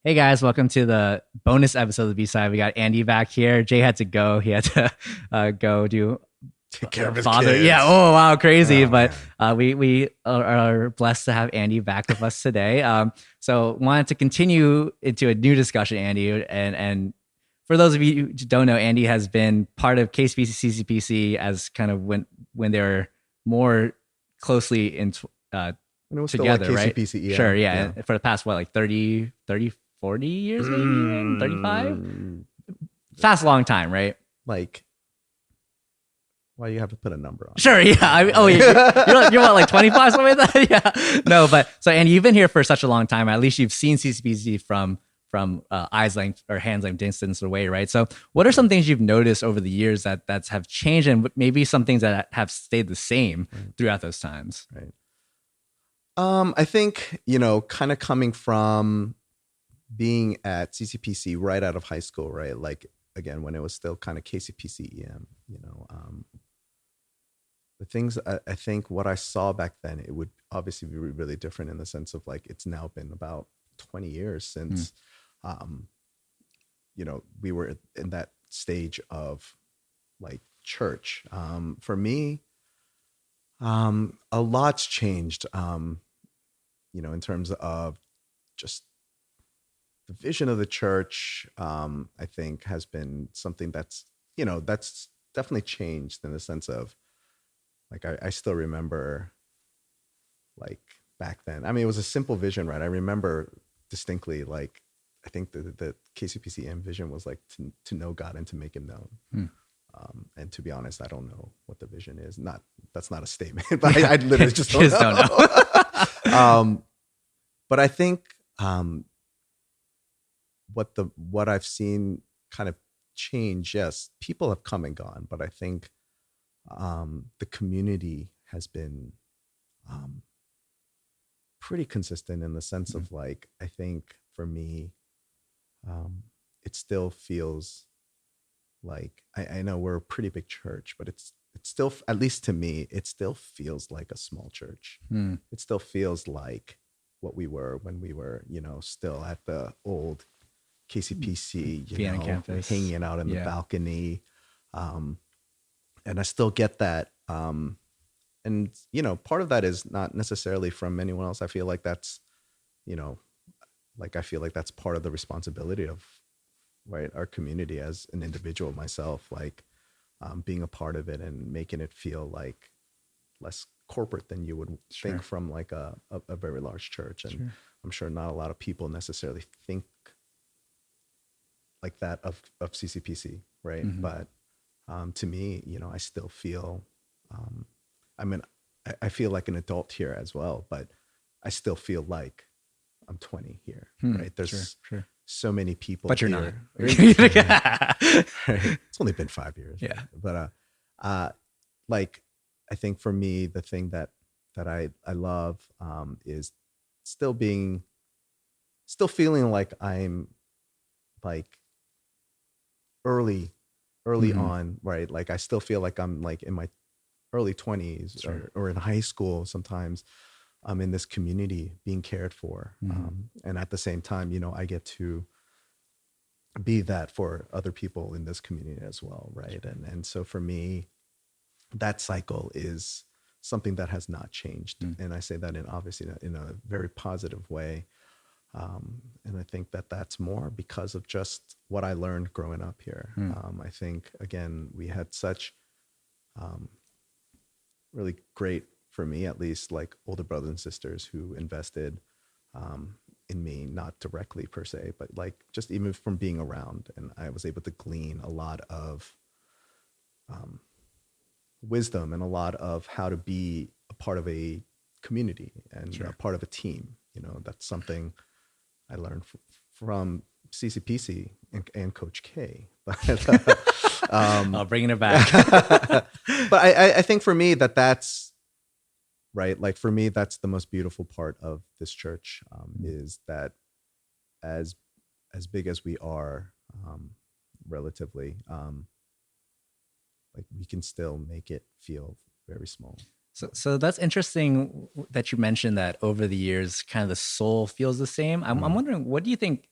Hey guys, welcome to the bonus episode of the B-side. We got Andy back here. Jay had to go. He had to go do Take care of his father. kids. Yeah. Oh wow, crazy. Oh, But man. we are blessed to have Andy back with us today. So wanted to continue into a new discussion, Andy. And for those of you who don't know, Andy has been part of KCPC, CCPC as kind of when they were more closely in When it was still like together, right? KCPC, yeah. Sure, yeah. For the past, what, like 40 years, maybe even 35? Fast, long time, right? Like, why you have to put a number on it? Sure, yeah. You're what, like 25, something like that? Yeah. No, but so, and you've been here for such a long time. At least you've seen CCPC from eyes length or hands length distance away, right? So what are some things you've noticed over the years that have changed, and maybe some things that have stayed the same throughout those times? Right. I think, kind of coming from being at CCPC right out of high school, right? Like, again, when it was still kind of KCPC EM, the things I think what I saw back then, it would obviously be really different in the sense of like, it's now been about 20 years since, we were in that stage of like church. For me, a lot's changed, in terms of just the vision of the church. I think has been something that's definitely changed in the sense of like, I still remember like back then, I mean, it was a simple vision, right? I remember distinctly, like, I think the KCPCM vision was like to know God and to make him known. And to be honest, I don't know what the vision is. That's not a statement, but I literally just don't know. But I think what I've seen kind of change, yes, people have come and gone, but I think the community has been pretty consistent in the sense of like, I think for me, it still feels like, I know we're a pretty big church, but it's still, at least to me, it still feels like a small church. It still feels like what we were when we were, still at the old KCPC, campus, hanging out in the balcony. And I still get that. And, part of that is not necessarily from anyone else. I feel like that's, I feel like that's part of the responsibility of, right, our community as an individual, myself, like being a part of it and making it feel like less corporate than you would think from like a very large church. And I'm sure not a lot of people necessarily think like that of CCPC, right? But to me, I still feel, I feel like an adult here as well, but I still feel like I'm 20 here, right? There's so many people, but you're here. Not. Right? It's only been 5 years, yeah. Right? But like, I think for me, the thing that I love is still feeling like I'm like early on, right? Like I still feel like I'm like in my early 20s or in high school. Sometimes I'm in this community being cared for. And at the same time, I get to be that for other people in this community as well, right? And so for me, that cycle is something that has not changed. And I say that obviously in a very positive way. And I think that that's more because of just what I learned growing up here. I think, again, we had such really great, for me at least, like older brothers and sisters who invested in me, not directly per se, but like just even from being around. And I was able to glean a lot of wisdom and a lot of how to be a part of a community and a part of a team. That's something I learned from CCPC and Coach K. Bringing it back. But I think for me that's right. Like for me, that's the most beautiful part of this church, is that as big as we are, relatively, like we can still make it feel very small. So that's interesting that you mentioned that over the years, kind of the soul feels the same. I'm wondering, what do you think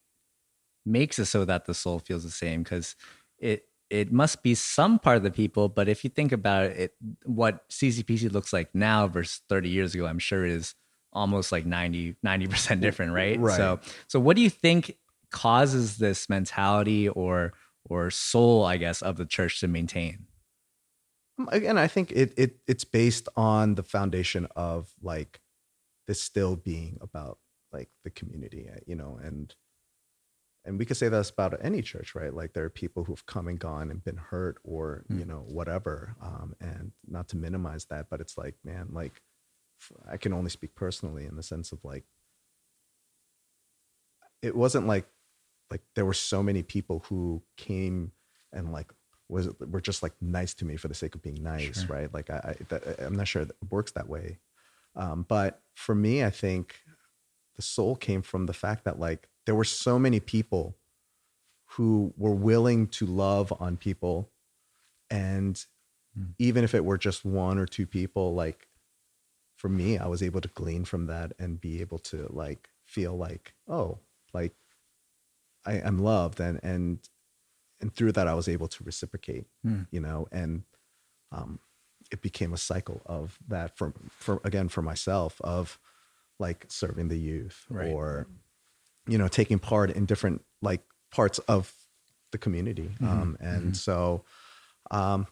makes it so that the soul feels the same? Because it must be some part of the people, but if you think about it, what CCPC looks like now versus 30 years ago, I'm sure is almost like 90% different, right? Right. So what do you think causes this mentality or soul, I guess, of the church to maintain? Again, I think it's based on the foundation of like this still being about like the community, and we could say that's about any church, right? Like there are people who've come and gone and been hurt or, whatever. And not to minimize that, but it's like, man, like I can only speak personally in the sense of like, it wasn't like there were so many people who came and like were just like nice to me for the sake of being nice, Sure. right? Like I'm not sure that it works that way. But for me, I think the soul came from the fact that like there were so many people who were willing to love on people, and even if it were just one or two people, like for me, I was able to glean from that and be able to like feel like, oh, like I'm loved, and through that I was able to reciprocate, and it became a cycle of that for myself of like serving the youth, Right. or taking part in different like parts of the community. And so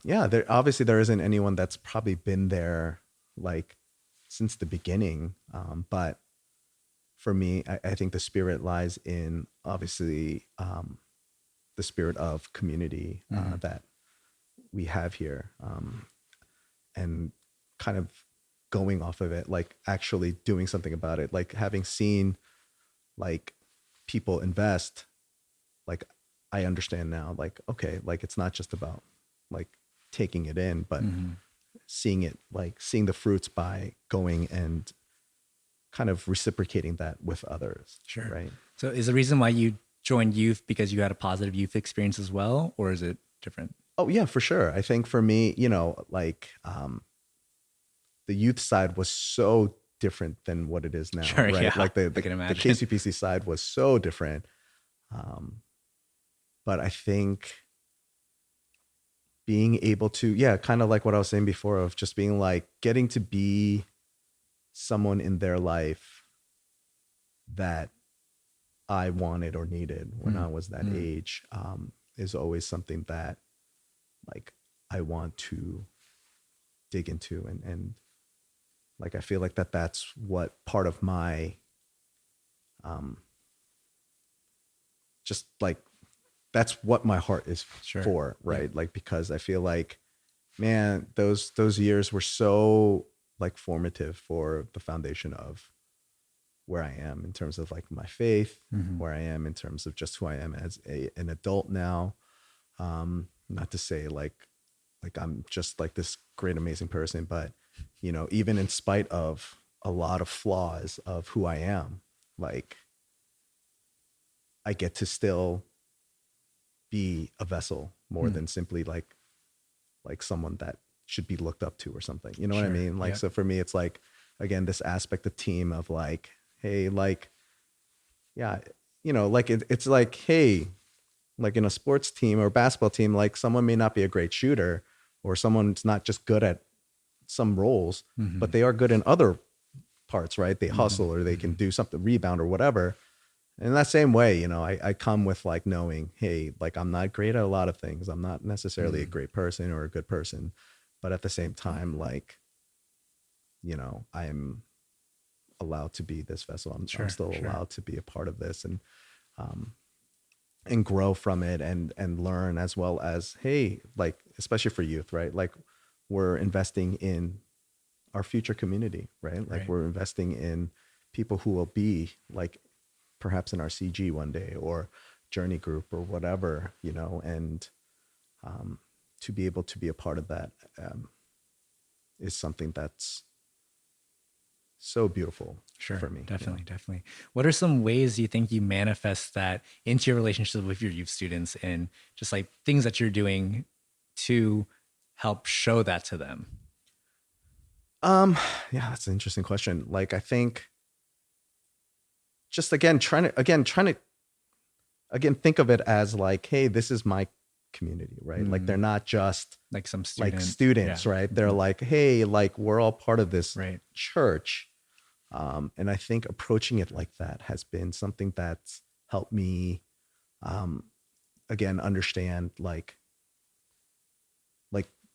yeah, there isn't anyone that's probably been there like since the beginning, but for me, I think the spirit lies in obviously the spirit of community that we have here, and kind of going off of it, like actually doing something about it, like having seen like people invest, like I understand now, like, okay, like it's not just about like taking it in, but seeing it, like seeing the fruits by going and kind of reciprocating that with others. Sure. Right. So is the reason why you joined youth because you had a positive youth experience as well, or is it different? Oh yeah, for sure. I think for me, like the youth side was so different than what it is now. Sure, Right. yeah, Like the I can imagine. KCPC side was so different. But I think being able to, yeah, kind of like what I was saying before of just being like getting to be someone in their life that I wanted or needed when I was that age, is always something that like I want to dig into, and like I feel like that's what part of my just like that's what my heart is Sure. for, right? Yeah. Like because I feel like, man, those years were so like formative for the foundation of where I am in terms of like my faith, where I am in terms of just who I am as an adult now. Not to say like I'm just like this great, amazing person, but even in spite of a lot of flaws of who I am, like I get to still be a vessel more than simply like someone that should be looked up to or something. You know what I mean? Like, so for me, it's like, again, this aspect of team of like, hey, like, yeah, like it's like, hey, like in a sports team or basketball team, like someone may not be a great shooter or someone's not just good at some roles, but they are good in other parts, right? They hustle or they can do something, rebound or whatever. In that same way, I come with like knowing, hey, like I'm not great at a lot of things. I'm not necessarily a great person or a good person, but at the same time, like, I'm allowed to be this vessel. I'm still allowed to be a part of this and grow from it and learn, as well as, hey, like, especially for youth, right? Like we're investing in our future community, right? Like we're investing in people who will be like, perhaps in our CG one day or journey group or whatever, and to be able to be a part of that is something that's so beautiful for me. Definitely. What are some ways you think you manifest that into your relationship with your youth students and just like things that you're doing to help show that to them? Yeah, that's an interesting question. Like, I think just trying to again, think of it as like, hey, this is my community, right? Like they're not just Like some like student. students, Yeah. right? They're like, hey, like we're all part of this Right. church. And I think approaching it like that has been something that's helped me, um, again, understand like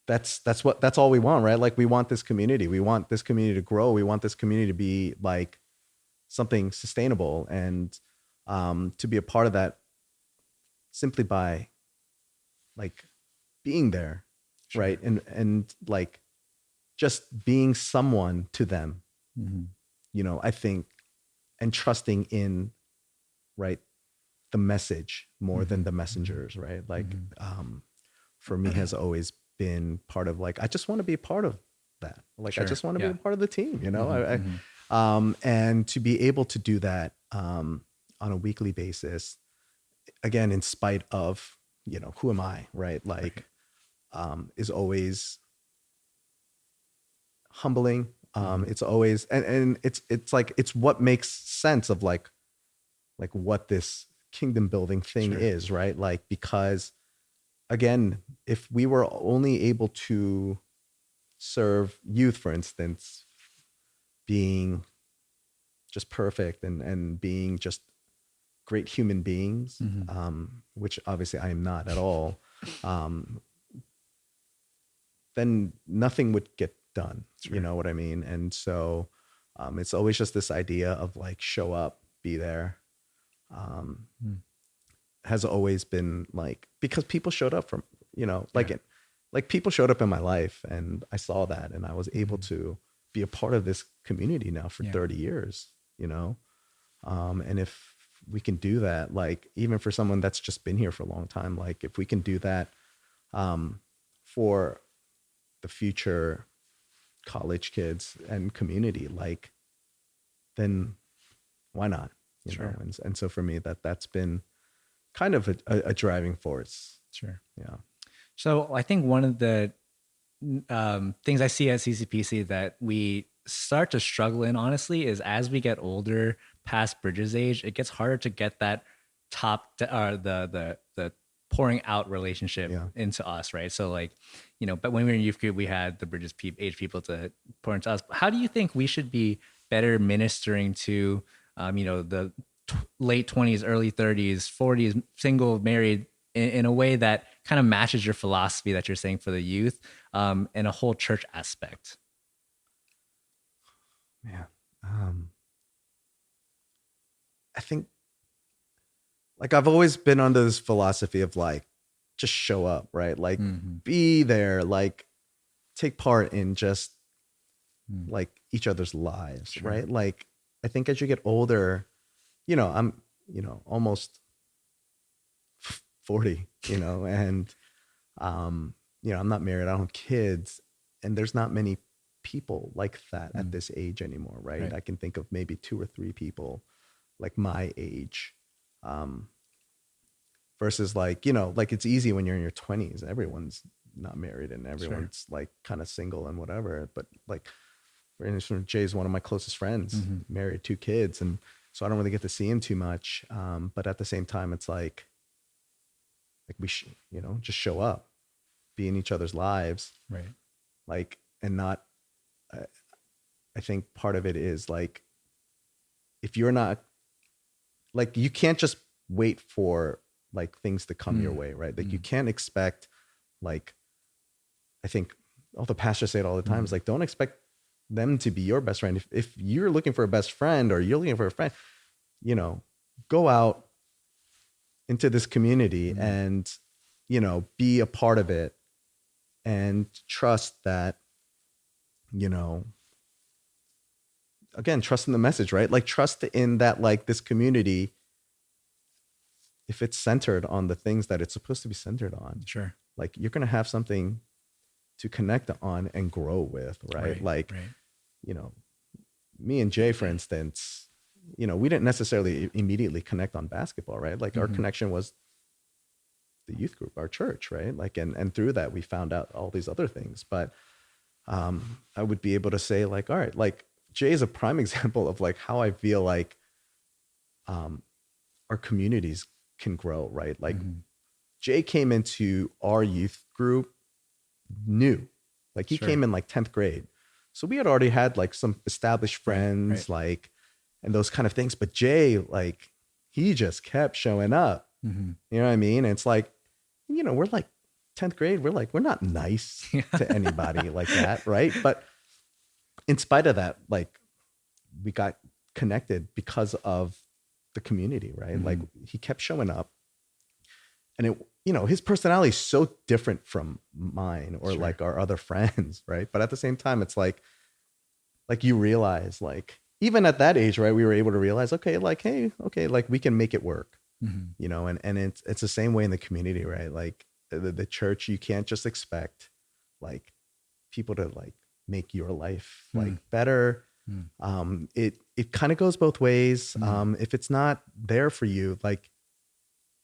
that's all we want, right? Like we want this community. We want this community to grow. We want this community to be like something sustainable, and to be a part of that simply by like being there, Sure. right? And like just being someone to them, Mm-hmm. you know, I think, and trusting in, right, the message more than the messengers, right? Like for me has always been part of like I just want to be a part of that. Like I Sure. just want to Yeah. be a part of the team, you know. Mhm. And to be able to do that on a weekly basis, again, in spite of, you know, who am I, right? Like is always humbling. It's always and it's like it's what makes sense of like what this kingdom building thing Sure. is, right? Like because again, if we were only able to serve youth, for instance, being just perfect and being just great human beings, which obviously I am not at all, then nothing would get done. Sure. You know what I mean? And so it's always just this idea of like show up, be there. Has always been like because people showed up from, you know, like Yeah. it, like people showed up in my life and I saw that and I was able to be a part of this community now for Yeah. 30 years, you know. And if we can do that, like even for someone that's just been here for a long time, like if we can do that for the future college kids and community, like then why not, you Sure. know? And so for me that's been kind of a driving force. Sure. Yeah. So I think one of the things I see at CCPC that we start to struggle in, honestly, is as we get older, past Bridges age, it gets harder to get that the pouring out relationship Yeah. into us, right? So like, you know, but when we were in youth group, we had the Bridges age people to pour into us. How do you think we should be better ministering to, you know, the late 20s, early 30s, 40s, single, married, in a way that kind of matches your philosophy that you're saying for the youth, and a whole church aspect? Man. I think like I've always been under this philosophy of like just show up, right? Like be there, like take part in just like each other's lives, Sure. right? Like I think as you get older, you know, I'm, you know, almost 40, you know, and you know, I'm not married, I don't have kids, and there's not many people like that at this age anymore, right? I can think of maybe 2 or 3 people like my age. Versus like, you know, like it's easy when you're in your 20s, everyone's not married and everyone's like kind of single and whatever. But like, for instance, Jay's one of my closest friends, married, 2 kids. And so I don't really get to see him too much. But at the same time, it's like we should, you know, just show up, be in each other's lives. Right. Like, and not, I think part of it is like, if you're not like, you can't just wait for like things to come your way, right? Like you can't expect, like, I think all the pastors say it all the time is like, don't expect them to be your best friend. If you're looking for a best friend or you're looking for a friend, you know, go out into this community and, you know, be a part of it and trust that, you know, again, trust in the message, right? Like trust in that, like this community, if it's centered on the things that it's supposed to be centered on, Sure. like you're going to have something to connect on and grow with, right? Like, you know, me and Jay, for instance, you know, we didn't necessarily immediately connect on basketball, right? Like our connection was the youth group, our church, right? Like, and through that we found out all these other things. But I would be able to say like, all right, like Jay is a prime example of like how I feel like our communities can grow, right? Like Mm-hmm. Jay came into our youth group new, like he Sure. came in like 10th grade. So we had already had like some established friends, Right. like, and those kind of things. But Jay, like, he just kept showing up. Mm-hmm. You know what I mean? And it's like, you know, we're like 10th grade. We're like, we're not nice to anybody like that. Right. But in spite of that, like we got connected because of the community, right? Like he kept showing up, and it, you know, his personality is so different from mine or Sure. like our other friends, right? But at the same time, it's like you realize, like, even at that age, right, we were able to realize, okay, like, hey, okay, like we can make it work, Mm-hmm. you know. And it's the same way in the community, right? Like the church, you can't just expect like people to like make your life like better. It kind of goes both ways. If it's not there for you, like,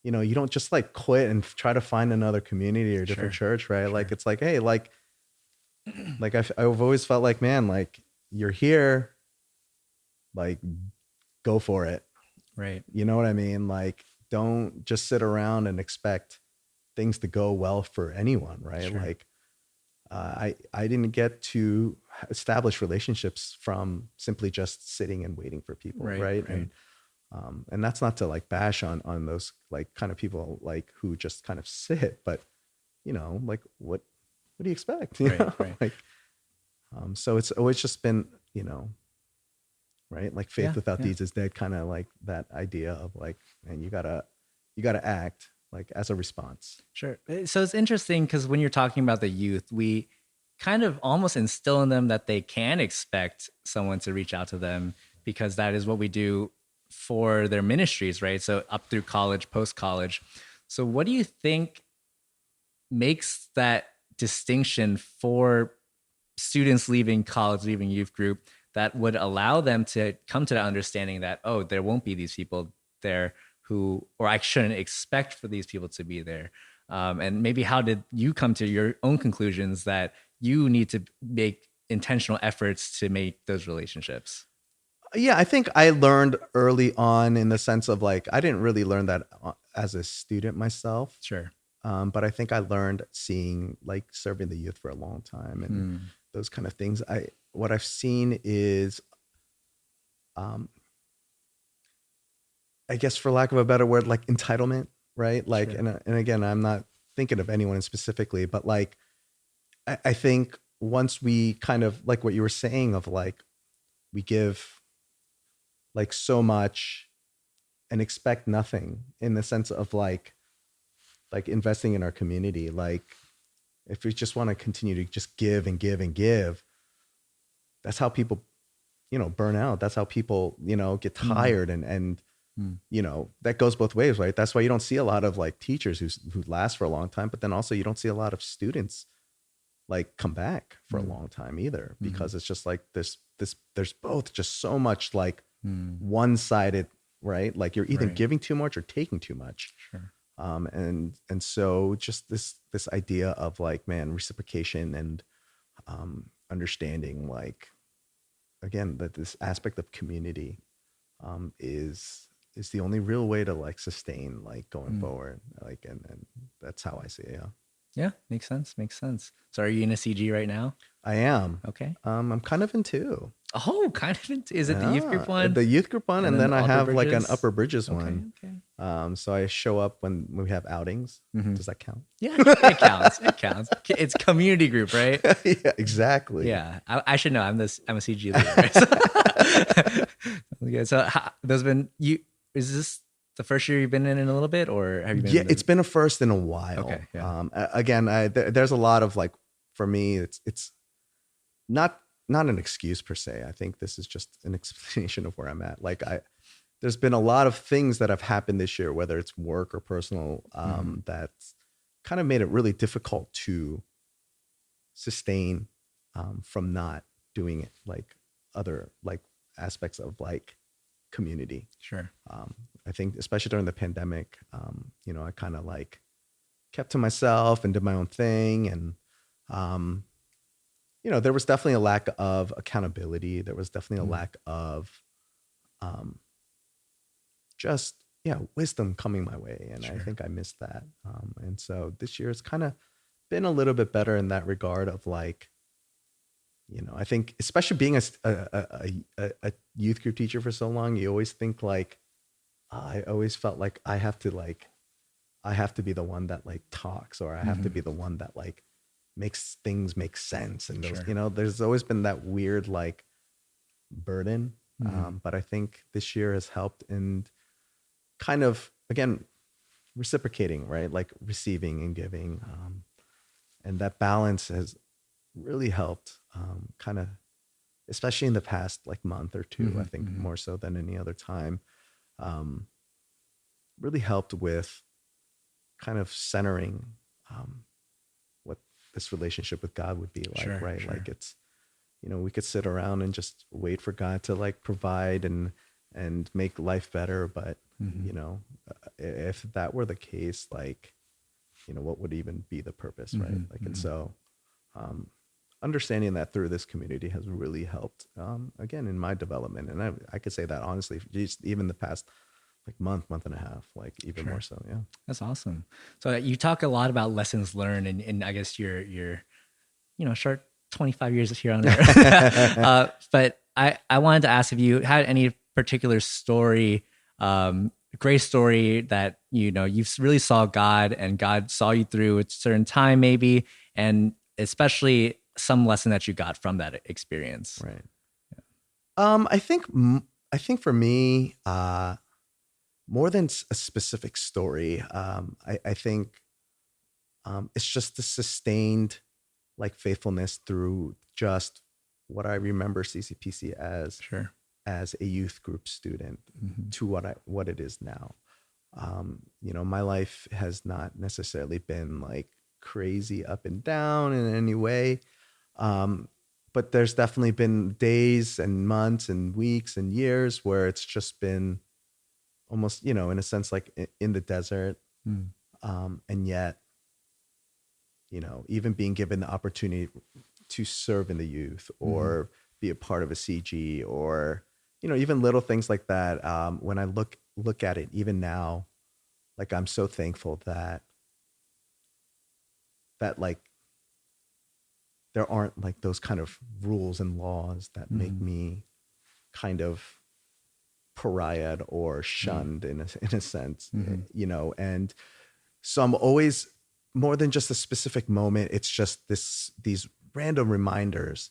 you know, you don't just like quit and try to find another community or different church, right? Like it's like, hey, like I've always felt like, man, like you're here, like go for it. Right. You know what I mean? Like don't just sit around and expect things to go well for anyone, right? Sure. Like I didn't get to establish relationships from simply just sitting and waiting for people, right? And that's not to like bash on those like kind of people like who just kind of sit, but you know, like what do you expect? You know? Like so it's always just been, you know, right? Like faith without deeds is dead, kind of like that idea of like, man, you gotta act like as a response. Sure. So it's interesting because when you're talking about the youth, we kind of almost instill in them that they can expect someone to reach out to them because that is what we do for their ministries, right? So up through college, post college. So what do you think makes that distinction for students leaving college, leaving youth group, that would allow them to come to that understanding that, oh, there won't be these people there who, or I shouldn't expect for these people to be there. And maybe how did you come to your own conclusions that you need to make intentional efforts to make those relationships? Yeah, I think I learned early on in the sense of like, I didn't really learn that as a student myself. Sure. But I think I learned seeing like serving the youth for a long time and those kind of things. What I've seen is, I guess for lack of a better word, like entitlement, right? Like, and again, I'm not thinking of anyone specifically, but like, I think once we kind of like what you were saying of like, we give like so much and expect nothing in the sense of like investing in our community. Like if we just want to continue to just give and give and give, that's how people, you know, burn out. That's how people, you know, get tired and you know, that goes both ways, right? That's why you don't see a lot of like teachers who last for a long time, but then also you don't see a lot of students like come back for a long time either, because it's just like there's both just so much like one-sided, right? Like you're either giving too much or taking too much. Sure. And so just this idea of like, man, reciprocation and understanding, like again, that this aspect of community is the only real way to like sustain like going forward. Like and that's how I see it. Yeah, makes sense. Makes sense. So are you in a CG right now? I am. Okay. I'm kind of in two. Oh, kind of. Is it the youth group one? The youth group one, and then I have like an Upper Bridges Okay, one. okay. So I show up when we have outings. Does that count? Yeah, it counts. It counts. It's community group, right? Yeah, exactly. Yeah, I should know. I'm a CG leader. Right? Okay, so there's been you. Is this the first year you've been in a little bit, or have you been? Yeah, it's been a first in a while. Okay. Yeah. Again, there's a lot of like, for me, it's not an excuse per se. I think this is just an explanation of where I'm at. Like there's been a lot of things that have happened this year, whether it's work or personal, that's kind of made it really difficult to sustain from not doing it like other like aspects of like community. Sure. I think especially during the pandemic, you know, I kind of like kept to myself and did my own thing. And, you know, there was definitely a lack of accountability. There was definitely a lack of just wisdom coming my way. And I Sure. think I missed that. And so this year has kind of been a little bit better in that regard of like, I think especially being a youth group teacher for so long, you always think like, I always felt like I have to be the one that like talks, or I have to Mm-hmm. be the one that like makes things make sense. And those, Sure. there's always been that weird like burden. Mm-hmm. But I think this year has helped in kind of, again, reciprocating, right? Like receiving and giving. And that balance has really helped, kind of, especially in the past like month or two, I think Mm-hmm. more so than any other time, um, really helped with kind of centering, what this relationship with God would be like, Sure. right? Like Sure. it's, we could sit around and just wait for God to like provide and make life better. But, Mm-hmm. if that were the case, like, what would even be the purpose, right? Mm-hmm. Like, and Mm-hmm. so, um, understanding that through this community has really helped, again, in my development. And I could say that honestly, just even the past like month and a half, like even more Sure. so. Yeah. That's awesome. So you talk a lot about lessons learned, and I guess your short 25 years here on Earth. But I wanted to ask if you had any particular story, grace story that you really saw God and God saw you through a certain time, maybe, and especially some lesson that you got from that experience. Right. I think, I think for me, more than a specific story, I think, it's just the sustained like faithfulness through just what I remember CCPC Sure. as a youth group student Mm-hmm. to what it is now. My life has not necessarily been like crazy up and down in any way. Um, but there's definitely been days and months and weeks and years where it's just been almost, in a sense, like in the desert. Mm-hmm. And yet, even being given the opportunity to serve in the youth Mm-hmm. or be a part of a CG, or, even little things like that. When I look at it, even now, like I'm so thankful that like there aren't like those kind of rules and laws that make Mm-hmm. me kind of pariahed or shunned in a sense, Mm-hmm. and so I'm always, more than just a specific moment, it's just these random reminders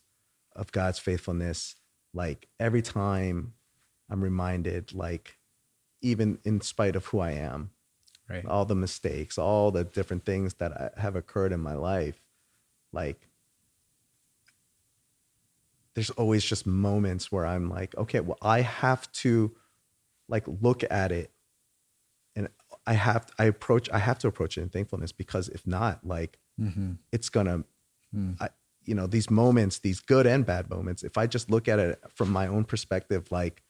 of God's faithfulness. Like every time I'm reminded, like even in spite of who I am, Right. all the mistakes, all the different things that have occurred in my life, like there's always just moments where I'm like, okay, well, I have to like look at it, and I have to approach it in thankfulness, because if not, like Mm-hmm. it's gonna, these moments, these good and bad moments, if I just look at it from my own perspective, like,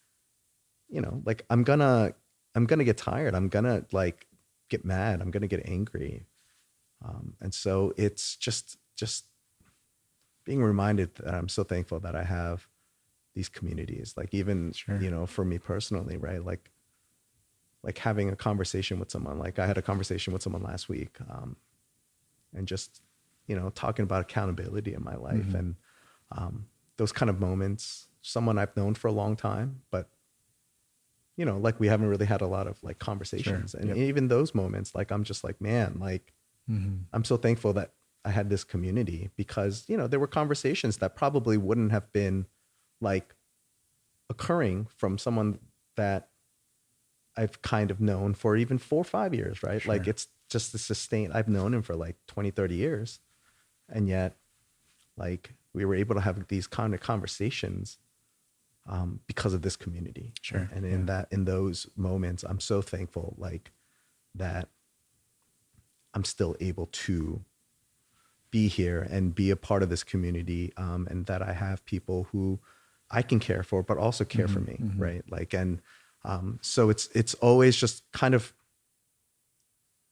like I'm gonna get tired. I'm gonna like get mad. I'm gonna get angry. And so it's just being reminded that I'm so thankful that I have these communities, like even, Sure. for me personally, right? Like having a conversation with someone, like I had a conversation with someone last week, and just, talking about accountability in my life. Mm-hmm. And, those kind of moments, someone I've known for a long time, but, like we haven't really had a lot of like Sure. conversations. And Yep. even those moments, like I'm just like, man, like Mm-hmm. I'm so thankful that I had this community, because, there were conversations that probably wouldn't have been like occurring from someone that I've kind of known for even 4 or 5 years, right? Like Sure. it's just the sustain. I've known him for like 20, 30 years. And yet, like, we were able to have these kind of conversations, because of this community. Sure. And Yeah. in those moments, I'm so thankful, like, that I'm still able to be here and be a part of this community, and that I have people who I can care for, but also care for me, Mm-hmm. Mm-hmm. right? Like, and so it's always just kind of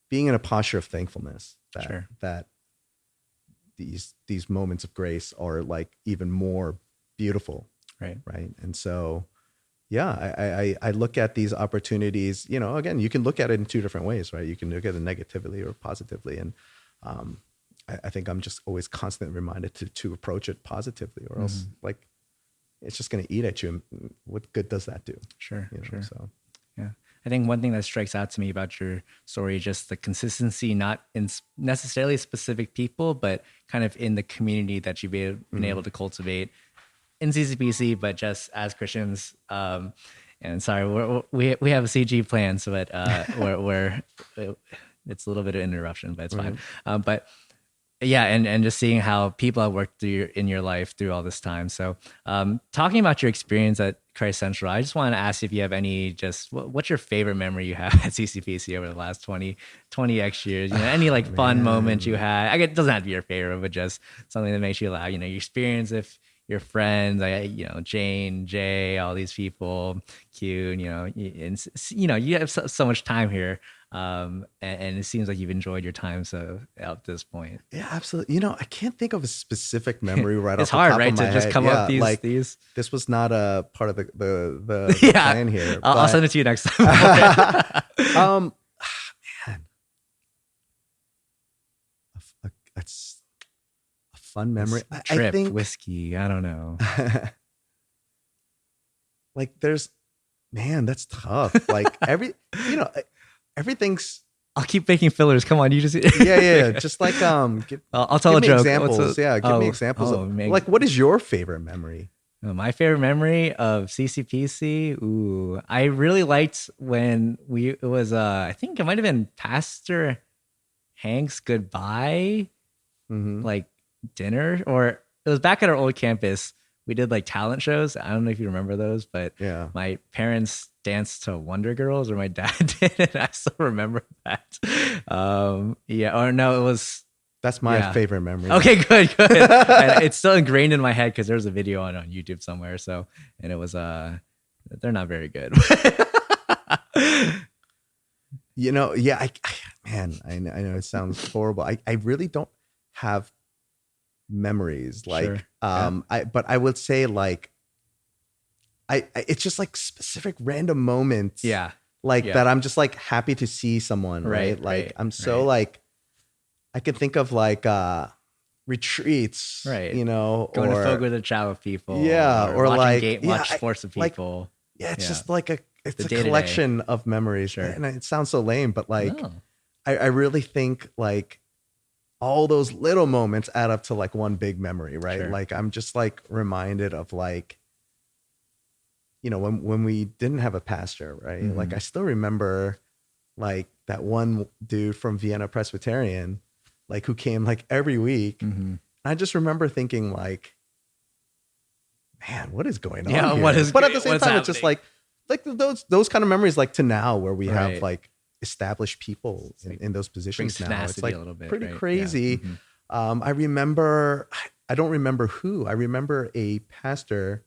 being in a posture of thankfulness that Sure. that these moments of grace are like even more beautiful, Right. right? And so, yeah, I look at these opportunities, you know, again, you can look at it in two different ways, right? You can look at it negatively or positively. And I think I'm just always constantly reminded to approach it positively, or else like it's just going to eat at you. And what good does that do? Sure, You know, sure. so. Yeah. I think one thing that strikes out to me about your story is just the consistency, not in necessarily specific people, but kind of in the community that you've been able to cultivate in CCPC, but just as Christians. And sorry, we have a CG plan, so but we're it's a little bit of interruption, but it's fine. But yeah, and just seeing how people have worked through in your life through all this time. So talking about your experience at Christ Central, I just want to ask if you have any, just what's your favorite memory you have at CCPC over the last 20x years? You know, any like fun moment you had? I guess it doesn't have to be your favorite, but just something that makes you laugh. You know, your experience with your friends, you know, Jane, Jay, all these people, Q, and, you know, you have so much time here. And it seems like you've enjoyed your time so at this point. Yeah, absolutely. You know, I can't think of a specific memory right it's off the hard, top right, of my to just head. come Yeah, up like these. this was not a part of the Yeah, plan here. I'll send it to you next time. Man, that's a fun memory. Trip, I think whiskey. I don't know. like man, that's tough. Like everything's. I'll keep making fillers. Come on, you just yeah. Just like I'll tell a joke. Examples. Give me examples of like what is your favorite memory? My favorite memory of CCPC. Ooh, I really liked when it was I think it might have been Pastor Hank's goodbye, like dinner, or it was back at our old campus. We did like talent shows. I don't know if you remember those, but yeah, my parents danced to Wonder Girls, or my dad did, and I still remember that. Yeah, or no, it was. That's my favorite memory. Okay, good. And it's still ingrained in my head because there's a video on YouTube somewhere. So, and it was they're not very good. You know, yeah, I know it sounds horrible. I really don't have memories like but I would say like it's just like specific random moments that I'm just like happy to see someone, right? Like I'm so like I could think of like retreats, you know, going to Fogo de Chao with people, or like watch sports with people. Like, it's just like it's a collection of memories, and it sounds so lame, but like I really think like all those little moments add up to like one big memory, right? Like I'm just like reminded of like, you know, when we didn't have a pastor, right? Like I still remember like that one dude from Vienna Presbyterian, like who came like every week. I just remember thinking like, man, what is going on here? But at the same time, it's just like those kind of memories, like to now where we have like established people in those positions now. It's like a little bit, pretty crazy. I remember, I don't remember who. I remember a pastor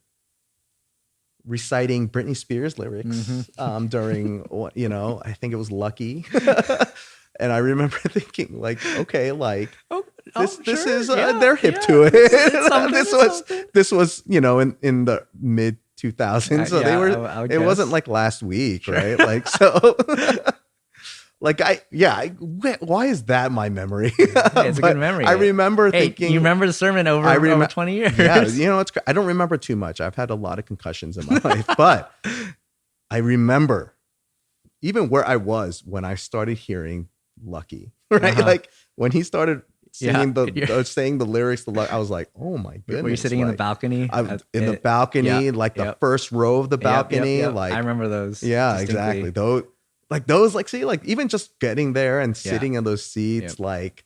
reciting Britney Spears lyrics during, you know, I think it was Lucky. And I remember thinking like, okay, like this is they're hip to it. This was, you know, in the mid 2000s. So they were, it wasn't like last week, right? Like, so like why is that my memory? It's a good memory. I remember thinking, you remember the sermon over 20 years. Yeah, you know, I don't remember too much. I've had a lot of concussions in my life, but I remember even where I was when I started hearing Lucky, right? Like when he started singing saying the lyrics, I was like, oh my goodness. Were you sitting in the balcony? In the balcony, like the first row of the balcony. Like I remember those. Yeah, exactly. Those, like, see, like even just getting there and sitting in those seats, like,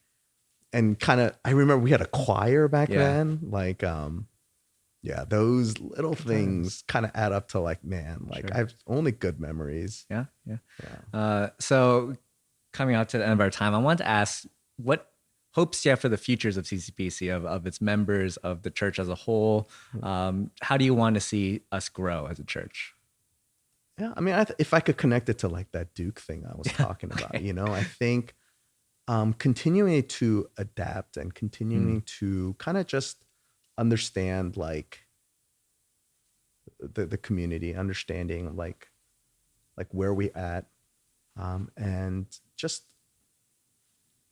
and kind of, I remember we had a choir back then. Like, those little things kind of add up to like, man, like I have only good memories. So coming out to the end of our time, I wanted to ask what hopes you have for the futures of CCPC, of its members, of the church as a whole. How do you want to see us grow as a church? Yeah, I mean, if I could connect it to like that Duke thing I was talking about, you know, I think continuing to adapt and continuing to kind of just understand like the community, understanding like where we at, and just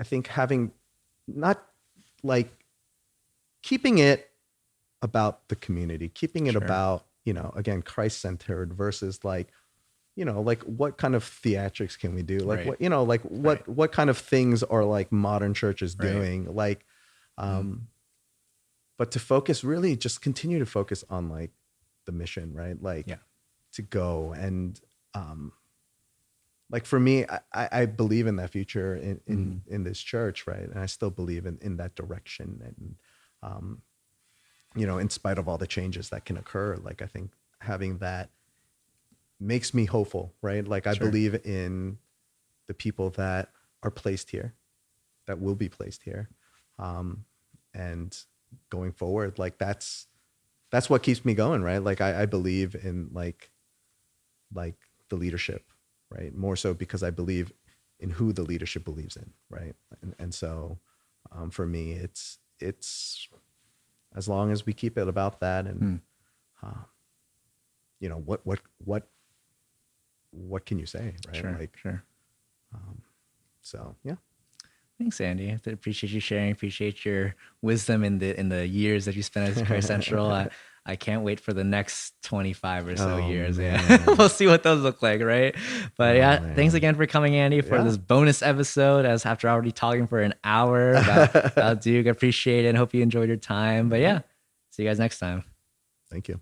I think having not like keeping it about the community, keeping it Sure. about, again, Christ-centered versus like, like what kind of theatrics can we do? Like Right. what, like what kind of things are like modern churches Right. doing? Like, but to focus, really just continue to focus on like the mission, right? Like Yeah. to go and, like for me, I believe in that future in this church, right? And I still believe in that direction. And, in spite of all the changes that can occur, like I think having that makes me hopeful, right? Like I Sure. believe in the people that are placed here, that will be placed here. And going forward, like that's what keeps me going, right? Like I believe in like the leadership, right? More so because I believe in who the leadership believes in, right? And so for me, it's as long as we keep it about that, and what can you say, right? Sure. Like, Sure. so yeah. Thanks, Andy. I appreciate you sharing. Appreciate your wisdom in the years that you spent at Christ Central. I can't wait for the next 25 or so Oh, years. Yeah, man. we'll see what those look like, right? But yeah, thanks Man. again for coming, Andy, for Yeah. this bonus episode. As after already talking for an hour about Duke, I appreciate it and hope you enjoyed your time. But yeah, see you guys next time. Thank you.